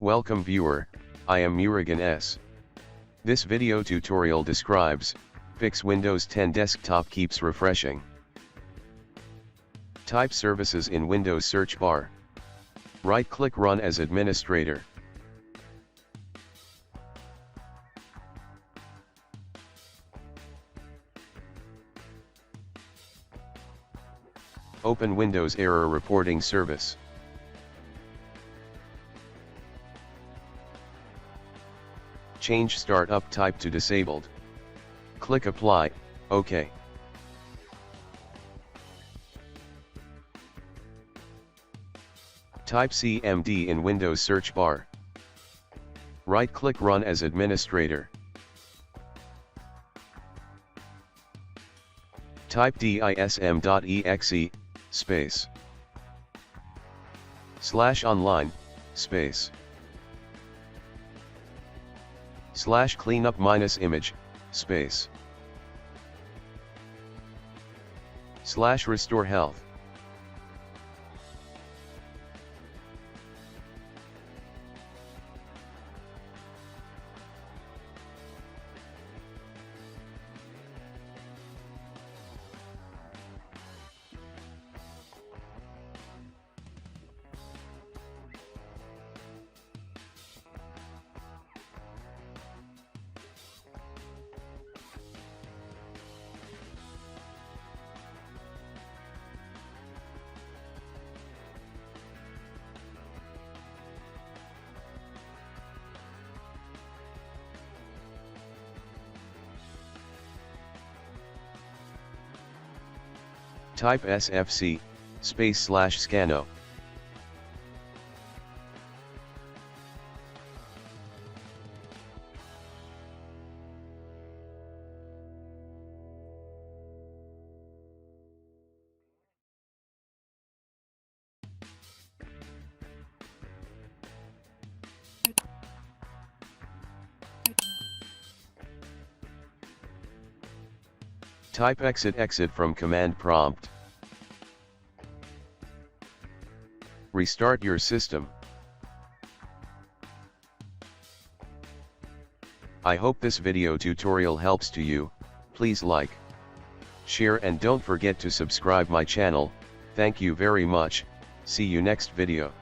Welcome viewer, I am Murugan S. This video tutorial describes, fix Windows 10 desktop keeps refreshing. Type services in Windows search bar. Right-click Run as administrator. Open Windows Error Reporting Service. Change Startup Type to Disabled. Click Apply, OK. Type CMD in Windows search bar. Right-click Run as administrator. Type dism.exe, space. /online, space. /cleanup-image, space. /restore health. Type sfc, space/scanno. Type exit from command prompt. Restart your system. I hope this video tutorial helps to you. Please like, share and don't forget to subscribe my channel. Thank you very much. See you next video.